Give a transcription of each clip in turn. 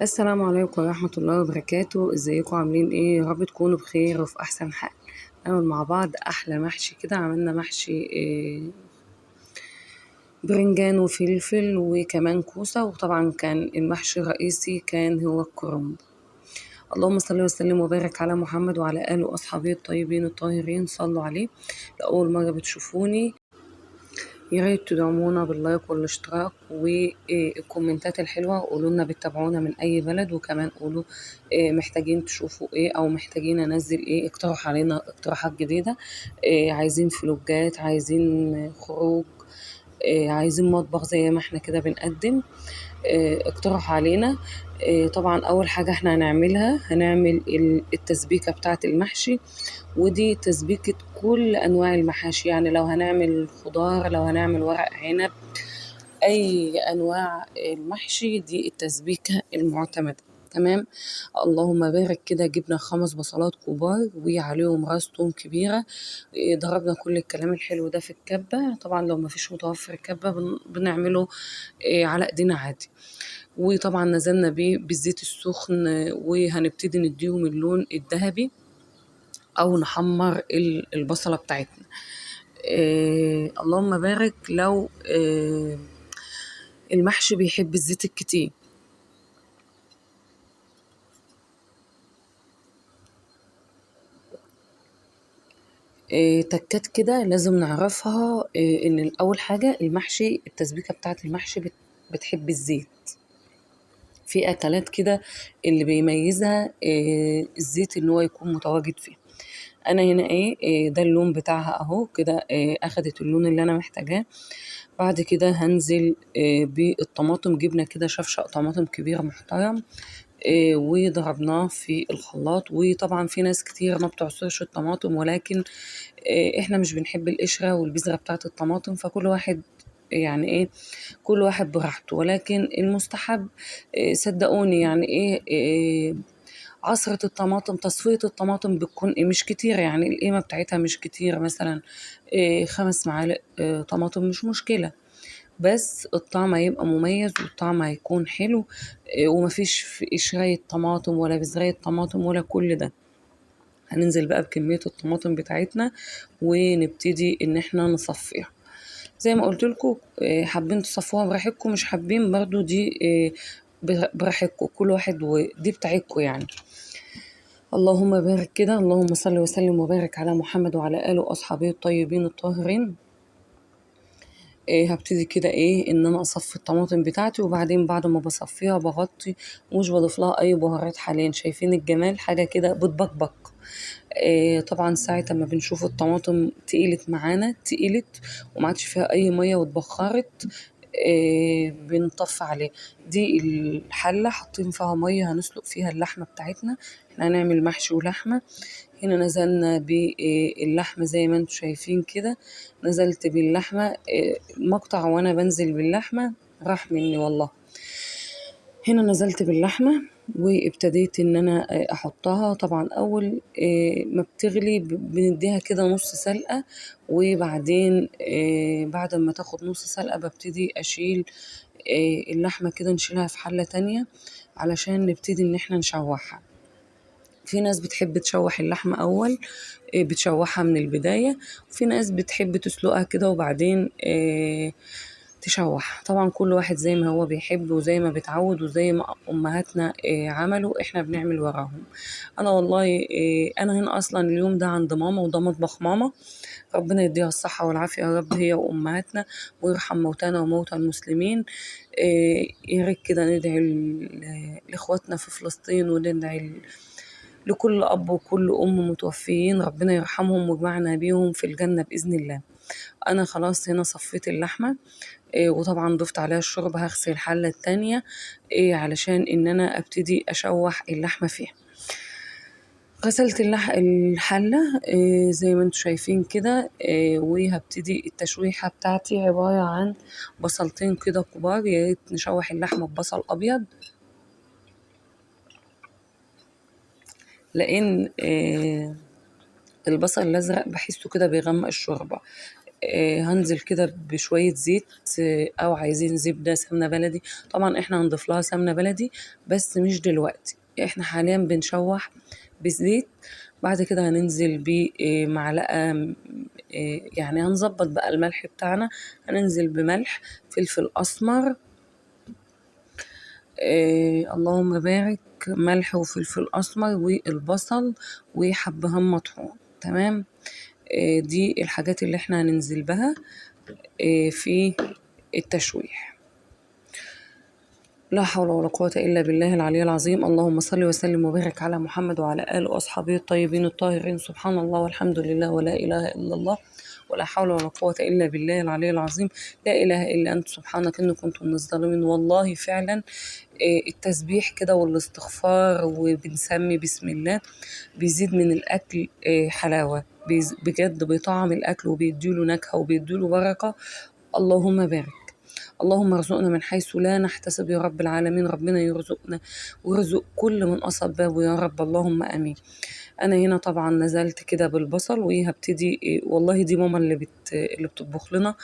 السلام عليكم ورحمة الله وبركاته. ازيكم عاملين ايه؟ يا رب تكونوا بخير وفي احسن حال. نعمل مع بعض احلى محشي كده. عملنا محشي برنجان وفلفل وكمان كوسة، وطبعا كان المحشي الرئيسي كان هو الكرنب. اللهم صل وسلم وبارك على محمد وعلى آله وأصحابه الطيبين الطاهرين. صلوا عليه. لأول مرة بتشوفوني يا ريت تدعمونا باللايك والاشتراك والكومنتات الحلوة. قولوا لنا بتتابعونا من أي بلد، وكمان قولوا محتاجين تشوفوا ايه أو محتاجين أنزل ايه. اقترح علينا اقتراحات جديدة. عايزين فلوجات، عايزين خروج، عايزين مطبخ زي ما احنا كده بنقدم. اقترح علينا. طبعا اول حاجة احنا هنعمل التسبيكة بتاعة المحشي. ودي تسبيكة كل انواع المحاشي، يعني لو هنعمل خضار، لو هنعمل ورق عنب، اي انواع المحشي دي التسبيكة المعتمدة. تمام. اللهم بارك. كده جبنا 5 بصلات كبار وعليهم راس توم كبيرة. ضربنا كل الكلام الحلو ده في الكبة. طبعا لو مفيش متوفر الكبة بنعمله على ايدينا عادي. وطبعا نزلنا بيه بالزيت السخن، وهنبتدي نديهم اللون الذهبي او نحمر البصلة بتاعتنا. اللهم بارك. لو المحشي بيحب الزيت الكتير. تكات كده لازم نعرفها. ان اول حاجة المحشي، التسبيكة بتاعت المحشي بتحب الزيت. في اكلات كده اللي بيميزها الزيت ان هو يكون متواجد فيه. انا هنا ده اللون بتاعها اهو كده. اخدت اللون اللي انا محتاجاه. بعد كده هنزل بالطماطم. جبنا كده شفشق طماطم كبير محترم، وضربناه في الخلاط. وطبعا في ناس كتير ما بتعصرش الطماطم، ولكن احنا مش بنحب القشرة والبذرة بتاعت الطماطم، فكل واحد يعني ايه، كل واحد براحته. ولكن المستحب صدقوني يعني عصرة الطماطم، تصفية الطماطم بتكون مش كتير، يعني القيمة بتاعتها مش كتير. مثلا 5 معالق طماطم مش مشكلة، بس الطعم هيبقى مميز والطعم هيكون حلو. ومفيش في قشرية طماطم ولا بذرية طماطم ولا كل ده. هننزل بقى بكمية الطماطم بتاعتنا ونبتدي ان احنا نصفيها. زي ما قلت لكم، حابين تصفوها براحتكم، مش حابين برضو دي براحتكم، كل واحد ودي بتاعتكم يعني. اللهم بارك كده. اللهم صل وسلم وبارك على محمد وعلى آله وأصحابه الطيبين الطاهرين. هبتدي كده ان انا اصفي الطماطم بتاعتي، وبعدين بعد ما بصفيها بغطي ومش بضيف لها اي بهارات. حاليا شايفين الجمال، حاجة كده بتبقبق. طبعا ساعة ما بنشوف الطماطم تقلت معانا، تقلت وما عادش فيها اي مية واتبخرت، بنطفي عليه. دي الحلة حاطين فيها مية هنسلق فيها اللحمة بتاعتنا. احنا هنعمل محشي ولحمة. هنا نزلنا باللحمة زي ما انتم شايفين كده. نزلت باللحمة. مقطع وانا بنزل باللحمة راح مني والله. هنا نزلت باللحمة وابتديت ان انا احطها. طبعا اول ما بتغلي بنديها كده نص سلقة. وبعدين بعد ما تاخد نص سلقة ببتدي اشيل اللحمة كده، نشيلها في حلة تانية علشان نبتدي ان احنا نشوحها. في ناس بتحب تشوح اللحمة أول، بتشوحها من البداية. وفي ناس بتحب تسلقها كده وبعدين تشوح. طبعا كل واحد زي ما هو بيحب وزي ما بيتعود، وزي ما أمهاتنا عملوا احنا بنعمل وراهم. أنا والله أنا هنا أصلا اليوم ده عند ماما، وده مطبخ ماما. ربنا يديها الصحة والعافية يا رب، هي وأمهاتنا، ويرحم موتانا وموتى المسلمين. يا ريت كده ندعي لإخواتنا في فلسطين، وندعي لكل أب وكل أم متوفيين، ربنا يرحمهم ويجمعنا بيهم في الجنة بإذن الله. أنا خلاص هنا صفيت اللحمة. وطبعا ضفت عليها الشوربة. هغسل الحلة التانية علشان إن أنا أبتدي أشوح اللحمة فيها. غسلت الحلة زي ما انتم شايفين كده. وهبتدي التشويحة بتاعتي عبارة عن بصلتين كده كبار. يا ريت نشوح اللحمة ببصل أبيض، لأن البصل الأزرق بحسه كده بيغمق الشوربة. هنزل كده بشوية زيت، أو عايزين زبدة سمنة بلدي. طبعا احنا هنضيف لها سمنة بلدي بس مش دلوقتي، احنا حاليا بنشوح بزيت. بعد كده هننزل بمعلقة، يعني هنظبط بقى الملح بتاعنا. هننزل بملح، فلفل أسمر، اللهم بارك، ملح وفلفل أسمر والبصل وحبهان مطحون. تمام. دي الحاجات اللي احنا هننزل بها في التشويح. لا حول ولا قوة إلا بالله العلي العظيم. اللهم صل وسلم وبارك على محمد وعلى آله وأصحابه الطيبين الطاهرين. سبحان الله والحمد لله ولا إله إلا الله ولا حول ولا قوة إلا بالله العلي العظيم. لا إله إلا أنت سبحانك إني كنت من الظالمين. والله فعلا التسبيح كده والاستغفار وبنسمي بسم الله بيزيد من الأكل حلاوة، بجد بيطعم الأكل وبيديله نكهة وبيديله بركة. اللهم بارك. اللهم ارزقنا من حيث لا نحتسب يا رب العالمين. ربنا يرزقنا ويرزق كل من أصاب بابه يا رب، اللهم آمين. أنا هنا طبعا نزلت كده بالبصل وهبتدي والله دي ماما اللي بتطبخ لنا.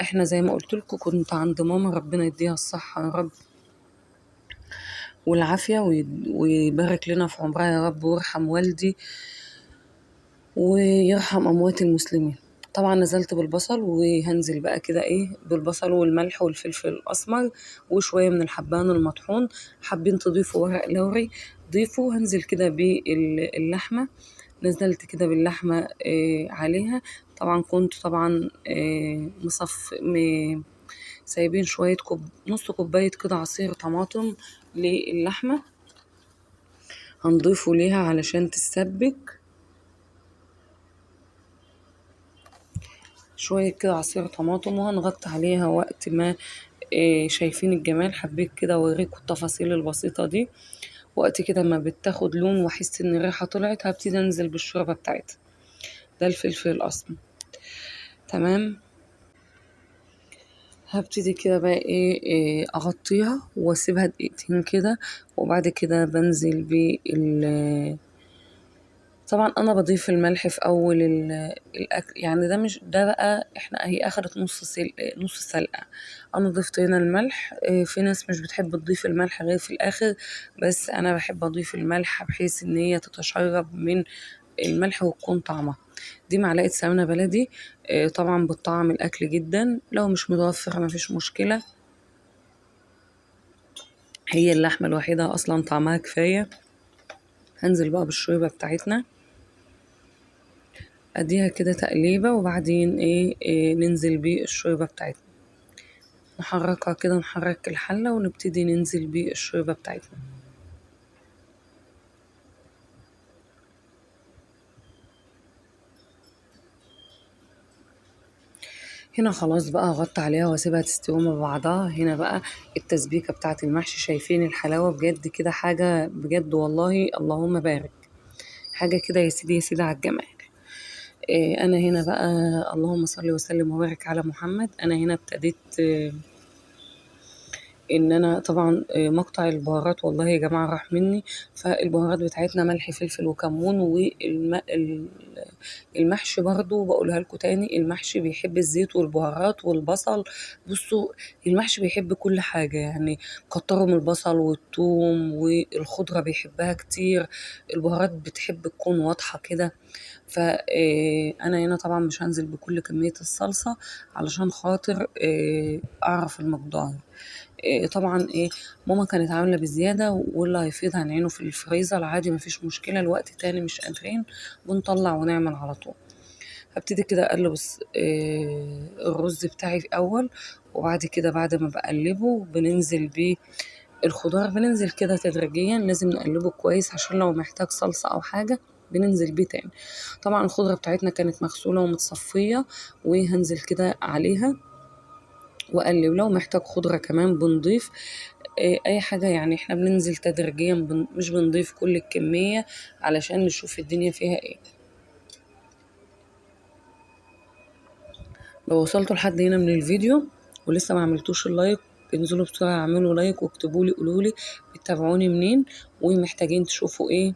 احنا زي ما قلت لكم كنت عند ماما، ربنا يديها الصحة يا رب والعافية ويبارك لنا في عمرها يا رب، ويرحم والدي ويرحم أموات المسلمين. طبعا نزلت بالبصل وهنزل بقى كده بالبصل والملح والفلفل الأسمر وشوية من الحبان المطحون. حابين تضيفوا ورق لوري ضيفوا. هنزل كده باللحمة. نزلت كده باللحمة عليها. طبعا كنت طبعا سايبين شوية نص كوباية كده عصير طماطم للحمة هنضيفه ليها علشان تتسبك. شوية كده عصير طماطم وهنغطي عليها وقت ما شايفين الجمال. حبيت كده اوريكم التفاصيل البسيطة دي. وقت كده ما بتاخد لون واحس ان الريحة طلعت هبتدي انزل بالشوربة بتاعتها. ده الفلفل الاسمر. تمام. هبتدي كده بقى اغطيها واسيبها دقيقتين كده. وبعد كده بنزل طبعا انا بضيف الملح في اول الاكل، يعني ده مش ده بقى احنا هي اخدت نص سلقه. انا ضفت هنا الملح. في ناس مش بتحب تضيف الملح غير في الاخر، بس انا بحب اضيف الملح بحيث ان هي تتشرب من الملح وتكون طعمها. دي معلقه سمنه بلدي. طبعا بتطعم الاكل جدا. لو مش متوفره مفيش مشكله، هي اللحمه الوحيده اصلا طعمها كفايه. هنزل بقى بالشوربه بتاعتنا، اديها كده تقليبة وبعدين ننزل بالشوربة بتاعتنا. نحركها كده، نحرك الحلة ونبتدي ننزل بالشوربة بتاعتنا. هنا خلاص بقى اغطي عليها واسيبها تستوي مع بعضها. هنا بقى التسبيكة بتاعت المحشي، شايفين الحلاوة بجد كده حاجة بجد والله اللهم بارك. حاجة كده يا سيدي يا سيدي على الجمال. انا هنا بقى اللهم صل وسلم وبارك على محمد. انا هنا ابتديت ان انا طبعا مقطع البهارات والله يا جماعه راح مني. فالبهارات بتاعتنا ملح فلفل وكمون. والمحشي برضو بقولها لكم تاني، المحشي بيحب الزيت والبهارات والبصل. بصوا المحشي بيحب كل حاجه، يعني كتروا من البصل والثوم والخضره بيحبها كتير. البهارات بتحب تكون واضحه كده. فانا هنا طبعا مش هنزل بكل كميه الصلصه علشان خاطر اعرف المقدار. طبعا ماما كانت عامله بزياده، واللي هيفيض هنعينه في الفريزر عادي مفيش مشكله. الوقت تاني مش قادرين بنطلع ونعمل على طول. هبتدي كده اقلب الرز بتاعي في اول. وبعد كده بعد ما بقلبه بننزل بيه الخضار. بننزل كده تدريجيا، لازم نقلبه كويس عشان لو محتاج صلصة او حاجة بننزل بيه تاني. طبعا الخضرة بتاعتنا كانت مغسولة ومتصفية وهنزل كده عليها واقلب. لو محتاج خضرة كمان بنضيف اي حاجة، يعني احنا بننزل تدريجيا مش بنضيف كل الكمية علشان نشوف الدنيا فيها ايه. لو وصلتوا لحد هنا من الفيديو ولسه ما عملتوش اللايك، انزلوا بسرعة اعملوا لايك واكتبوا لي قولوا لي بتتابعوني منين ومحتاجين تشوفوا ايه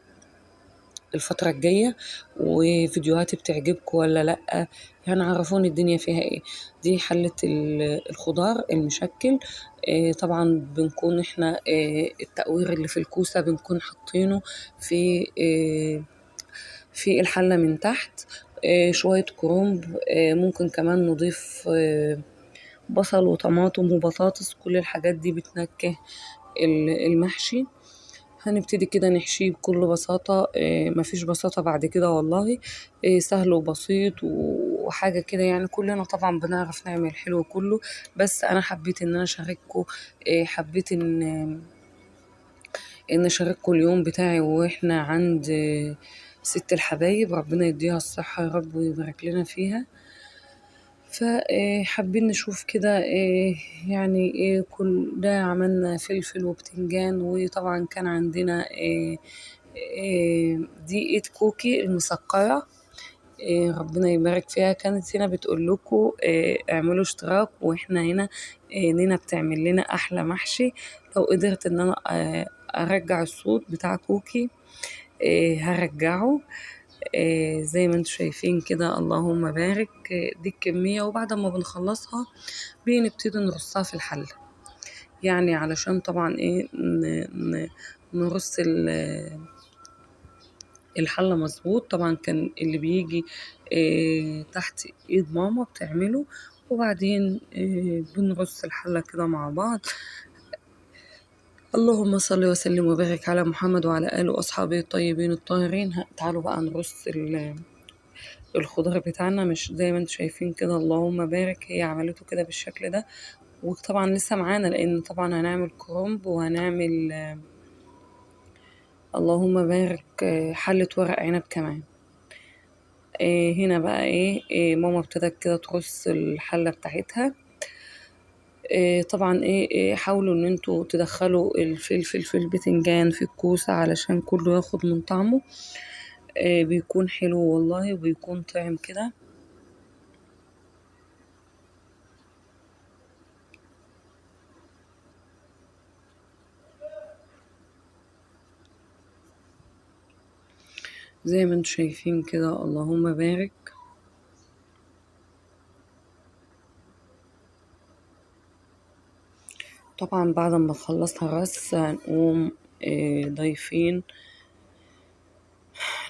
الفترة الجاية، وفيديوهاتي بتعجبكم ولا لأ؟ يعني عرفوني الدنيا فيها ايه. دي حلة الخضار المشكل. طبعا بنكون احنا التقوير اللي في الكوسة بنكون حاطينه في في الحلة من تحت. شوية كرنب، ممكن كمان نضيف بصل وطماطم وبطاطس، كل الحاجات دي بتنكه المحشي. هنبتدي كده نحشيه بكل بساطة. مفيش بساطة بعد كده والله. سهل وبسيط وحاجة كده، يعني كلنا طبعا بنعرف نعمل حلو كله. بس أنا حبيت إن أنا أشارككم. حبيت إن أشارككم اليوم بتاعي وإحنا عند ست الحبايب، ربنا يديها الصحة يا رب ويبارك لنا فيها. فحابين نشوف كده يعني كل ده عملنا فلفل وبتنجان، وطبعا كان عندنا دقيقة كوكي المسكرة. ربنا يبارك فيها. كانت هنا بتقول لكم اعملوا اشتراك، واحنا هنا نينا بتعمل لنا احلى محشي. لو قدرت ان انا ارجع الصوت بتاع كوكي هرجعه. زي ما انتم شايفين كده، اللهم بارك. دي الكمية، وبعد ما بنخلصها بنبتدي نرصها في الحلة. يعني علشان طبعا ايه نرص الحلة مظبوط. طبعا كان اللي بيجي تحت ايد ماما بتعمله، وبعدين بنرص الحلة كده مع بعض. اللهم صل وسلم وبارك على محمد وعلى آله وأصحابه الطيبين الطاهرين. تعالوا بقى نرص الخضار بتاعنا، مش زي ما انتم شايفين كده، اللهم بارك. هي عملته كده بالشكل ده، وطبعا لسه معانا لان طبعا هنعمل كرنب وهنعمل اللهم بارك حلة ورق عنب كمان. هنا بقى ماما ابتدت كده ترص الحلة بتاعتها. طبعا حاولوا ان انتوا تدخلوا الفلفل في البتنجان في الكوسة علشان كله ياخد من طعمه. بيكون حلو والله، وبيكون طعم كده. زي ما انتوا شايفين كده، اللهم بارك. طبعا بعد ما خلصنا الرص هنقوم ضايفين،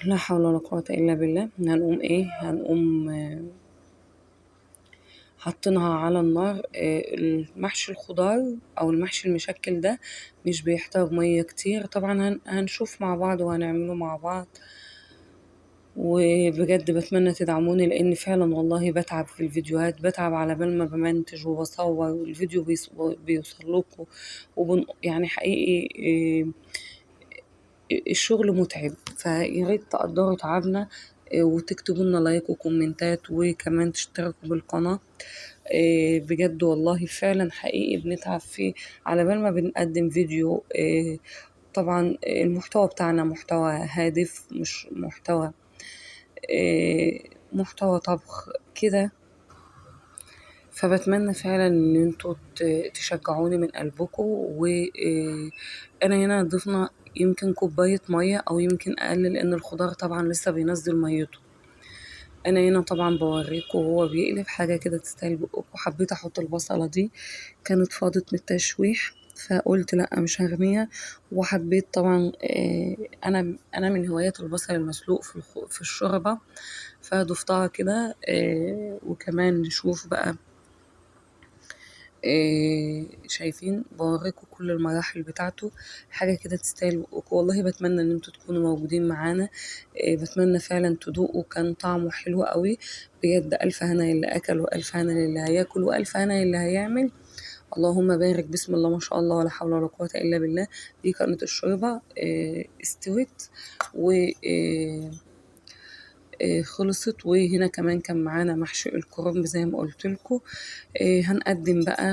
لا حول ولا قوة إلا بالله، هنقوم حاطينها على النار. المحشي الخضار أو المحشي المشكل ده مش بيحتاج مية كتير. طبعا هنشوف مع بعض وهنعمله مع بعض. وبجد بتمنى تدعموني، لان فعلا والله بتعب في الفيديوهات، بتعب على بال ما بمنتج وبصور والفيديو بيوصل لكم. يعني حقيقي الشغل متعب، فياريت تقدروا تعبنا. وتكتبوا لنا لايك وكومنتات، وكمان تشتركوا بالقناة. بجد والله فعلا حقيقي بنتعب فيه على بال ما بنقدم فيديو. طبعا المحتوى بتاعنا محتوى هادف، مش محتوى طبخ كده. فبتمنى فعلا ان انتوا تشجعوني من قلبكم. وانا هنا ضفنا يمكن كوباية مية او يمكن اقل، لان الخضار طبعا لسه بينزل ميته. انا هنا طبعا بوريكم وهو بيقلب حاجة كده تستاهل بقكم. حبيت احط البصلة دي، كانت فاضت من التشويح، فقلت لا مش هرميها. وحبيت طبعا انا من هوايات البصل المسلوق في الشوربة، فضفتها كده. وكمان نشوف بقى شايفين بوريكم كل المراحل بتاعته. حاجة كده تستاهل بقكم والله. بتمنى ان انتوا تكونوا موجودين معانا. بتمنى فعلا تدوقوا، كان طعمه حلو قوي بجد. ألف هنا للي أكل، وألف هنا للي هياكل، وألف هنا للي هيعمل. اللهم بارك، بسم الله ما شاء الله ولا حول ولا قوة إلا بالله. دي كانت الشوربة استوت و خلصت. وهنا كمان كان معانا محشي الكرنب زي ما قلت لكم. هنقدم بقى،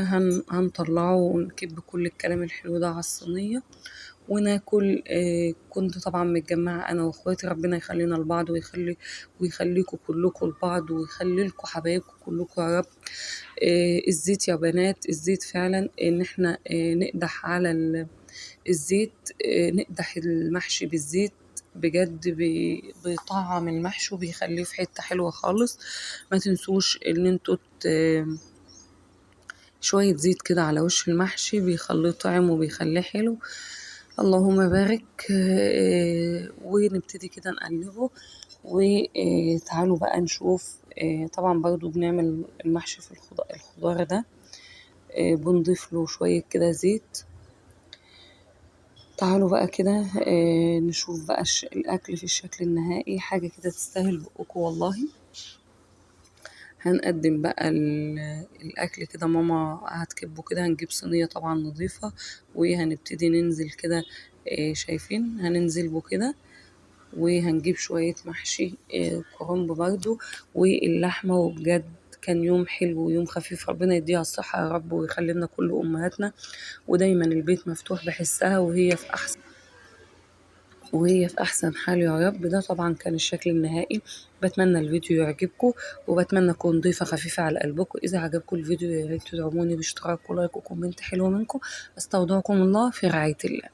هنطلعه ونكب كل الكلام الحلو ده على الصينية وناكل. كنت طبعا متجمعة انا واخواتي، ربنا يخلينا لبعض ويخليكم كلكم لبعض، ويخلي لكم حبايبكم كلكم يا رب. الزيت يا بنات، الزيت فعلا ان احنا نقدح على الزيت. نقدح المحشي بالزيت بجد بيطعم المحشي وبيخليه في حتة حلوة خالص. ما تنسوش ان انتوا شوية زيت كده على وش المحشي بيخليه طعم وبيخليه حلو. اللهم بارك. ونبتدي كده نقلبه. وتعالوا بقى نشوف. طبعا برضو بنعمل المحشي في الخضار ده. بنضيف له شوية كده زيت. تعالوا بقى كده نشوف بقى الأكل في الشكل النهائي، حاجة كده تستاهل بقكم والله. هنقدم بقى الأكل كده، ماما هتكبه كده. هنجيب صينية طبعا نظيفة وهنبتدي ننزل كده. شايفين هننزل به كده. وهنجيب شوية محشي كرنب برضو واللحمة. وبجد كان يوم حلو ويوم خفيف، ربنا يديها الصحة يا رب ويخلي لنا كل أمهاتنا. ودايما البيت مفتوح بحسها وهي في احسن حال يا رب. ده طبعا كان الشكل النهائي. بتمنى الفيديو يعجبكم وبتمنى اكون ضيفة خفيفة على قلبكم. اذا عجبكم الفيديو يا ريت تدعموني باشتراك ولايك وكومنت حلو منكم. استودعكم الله في رعاية الله.